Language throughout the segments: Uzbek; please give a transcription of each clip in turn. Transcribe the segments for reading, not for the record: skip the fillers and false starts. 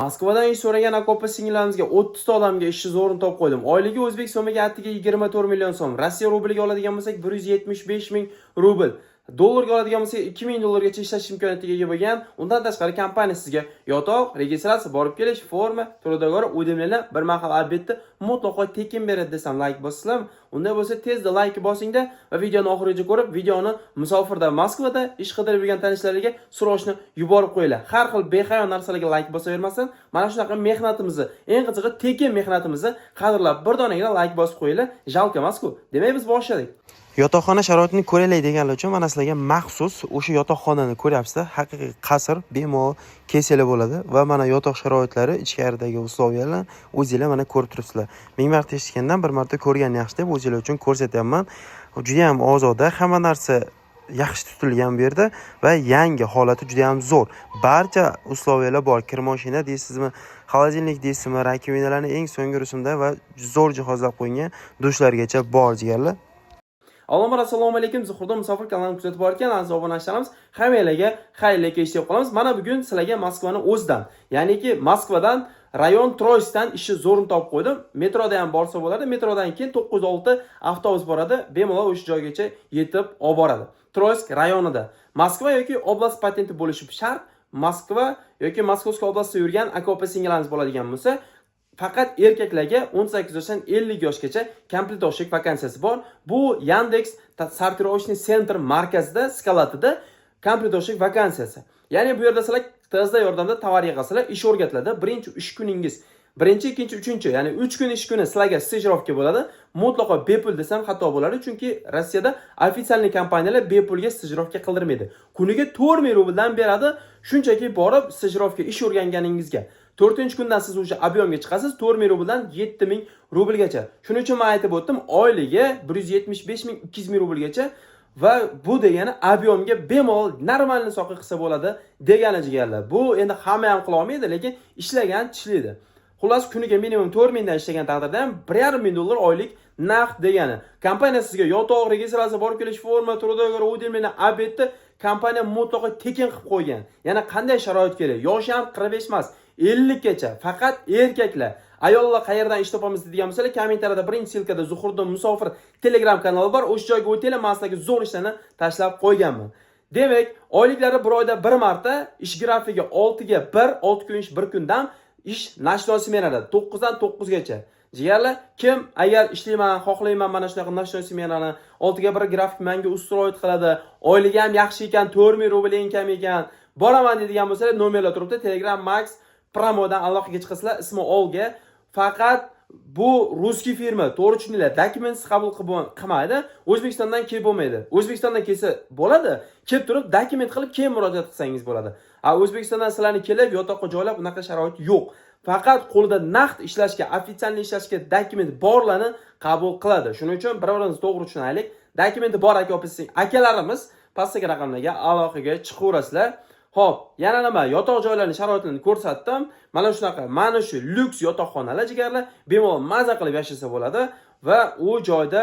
Moskvadan ish so'ragan aka singillarimizga 30 ta odamga ishni zo'rini topib qo'ydim. Oyligi o'zbek so'miga attiga 24 million so'm. Rossiya rubliga oladigan bo'lsak 175 ming rubl. Dollarga oladigan bo'lsak 2000 dollargacha ishlash imkoniyatiga ega bo'lgan. Undan tashqari kompaniya sizga yotoq, registratsiya, borib kelish, forma, to'lovlar, o'dimlarni bir mahal albatta mutlaqo tekin beradi desam like bosasizlar. Unday bo'lsa tezda like bosingda va videoni oxirigacha ko'rib, videoni musofirda Moskvada ish qidirib yurgan tanishlariga so'roshni yuborib qo'yinglar. Har xil behayo narsalarga like bosavermasin. Mana shunaqa mehnatimizni, eng qizig'i tekin mehnatimizni qadrlab bir donagina like bosib qo'yinglar. Jalka emas-ku. Demak biz boshladik. Yotoqxona sharoitini ko'raylik deganlar uchun mana sizlarga maxsus o'sha yotoqxonani ko'ryapsizlar. Haqiqiy qasr bemalol keseli bo'ladi va mana yotoq sharoitlari ichkaridagi uslovlarni o'zingizlar mana ko'rib turibsizlar. Ming marta eshitgandan bir marta ko'rgan yaxshi deb o'zingizlar uchun ko'rsatyapman. Juda ham ozoda, hamma narsa yaxshi tutilgan bu yerda va yangi holati juda ham zo'r. Barcha uslovlar bor. Kir mashina deysizmi, xolodilnik deysizmi, rakvinalarni eng so'nggi rusumda va zo'r jihozlab qo'yilgan dushlargacha bor jigarlar. Assalomu alaykum. Zuhurda musofir kanalini kuzatib borgan aziz obunachilarimiz, hammalarga xayrli kech deb qolamiz. Mana bugun sizlarga Moskvani o'zidan, ya'niki Moskvadan rayon Troyskdan ishni zo'rini topib qo'ydim. Metroda ham borsa bo'ladi. Metrodan keyin 906 avtobus boradi. Bemalol o'sha joygacha yetib olib boradi. Troysk rayonida. Moskva yoki oblast patenti bo'lishi shart. Moskva yoki Moskovskiy oblastda yurgan aka singillarimiz bo'ladigan bo'lsa, faqat erkaklarga 18 yoshdan 50 yoshgacha komplektoshlik vakansiyasi bor. Bu Yandex Sortirovочный sentr markazida, skalatida komplektoshlik vakansiyasi. Ya'ni bu yerda sizlar tezda yordamda tovar yig'asizlar, ish o'rgatiladi. Birinchi ish kuningiz, birinchi, ikkinchi, uchinchi, ya'ni 3 kun ish kuni sizlarga stajirovka bo'ladi. Mutlaqo bepul desam xato bo'ladi, chunki Rossiyada ofitsialniy kompaniyalar bepulga stajirovka qildirmaydi. Kuniga 4000 rubldan beradi, shunchaki borib stajirovka ish o'rganganingizga. 4-kundan siz o'sha obyomga chiqasiz, 4000 rubldan 7000 rublgacha. Shuning uchun men aytib o'tdim, oyliga 175 ming 200 ming rublgacha va bu degani obyomga bemalol normalni soqi qilsa bo'ladi degani jigarlar. Bu endi hamma ham qila olmaydi, lekin ishlagan tishlaydi. Xullas kuniga minimum 4000 dan ishlagan taqdirda ham 1,5 dollar oylik naqd degani. Kompaniya sizga yotoq, registratsiya, borib kelish, forma, to'lovlar, o'dimlarni albatta kompaniya mutlaqo tekin qilib qo'ygan. Yana qanday sharoit kerak? Yoshi ham 45 emas, 50 gacha. Faqat erkaklar. Ayollar qayerdan ish topamiz degan bo'lsalar, kommentariyada birinchi silkada Zuhurda musofir Telegram kanali bor. O'sha joyga o'tinglar, men sizlarga zo'r ishlarni tashlab qo'yganman. Demak, oyliklari bir oyda bir marta, ish grafigi 6 ga 1, 6 kun ish 1 kundan ish nashnoi smenada 9 dan 9 gacha. Jigarlar, kim agar ishlayman, xohlayman mana shunaqa nashnoi smenani 6 ga 1 grafik menga ustuvor qiladi, oyligi ham yaxshi ekan, 4000 rubl eng kam ekan, boraman deydigan bo'lsalar, nomerlar turibdi. Telegram Max promodan aloqaga chiqasizlar, ismi Olga. Faqat bu ruskiy firma, to'g'ri tushuninglar, dokumentsiz qabul qilmaydi. O'zbekistondan kelib bo'lmaydi. O'zbekistondan kelsa bo'ladi, kelib turib dokument qilib keyin murojaat qilsangiz bo'ladi. O'zbekistondan sizlarni kelib yotoqqa joylab unaqa sharoit yo'q. Faqat qo'lida naqd ishlashga, ofitsialniy ishlashga dokument borlarni qabul qiladi. Shuning uchun bir-birimizni to'g'ri tushunaylik. Dokumenti bor akalarimiz pastdagi raqamlarga aloqaga chiqaverasizlar. Xo'p, yana nima? Yotoq joylarning sharoitini ko'rsatdim. Mana shunaqa, mana shu lyuks yotoqxonalar jigarlar bemalol maza qilib yashasa bo'ladi va u joyda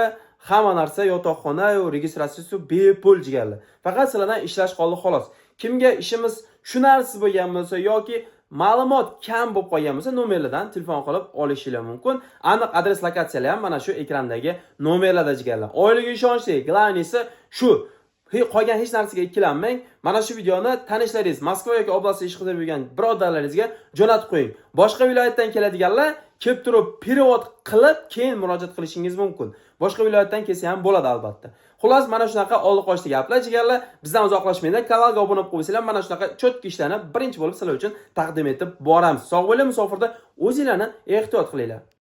hamma narsa yotoqxona, registratsiyasi bepul jigarlar. Faqat sizlardan ishlash qoldi xolos. Kimga ishimiz tushunarsiz bo'lgan bo'lsa yoki ma'lumot kam bo'lib qolgan bo'lsa, nomerlardan telefon qilib olishingiz mumkin. Aniq adres lokatsiyalar ham mana shu ekrandagi nomerlarda jigarlar. Oyliga ishonchli, glavnisi shu. Qolgan hech narsaga ikkilanmang. Mana shu videoni tanishlaringiz, Moskva yoki oblastda ish qidirib yurgan birodarlaringizga jo'natib qo'ying. Boshqa viloyatdan keladiganlar kelib turib perevod qilib keyin murojaat qilishingiz mumkin. Boshqa viloyatdan kelsa ham bo'ladi albatta. Xullas, mana shunaqa oldi qochdi gaplar jigarlar. Bizdan uzoqlashmanglar. Kanalga obuna bo'lib qo'ysanglar, mana shunaqa cho'tki ishlarni birinchi bo'lib sizlar uchun taqdim etib boramiz. Sog' bo'ling, musofirda o'zingizlarni ehtiyot qilinglar.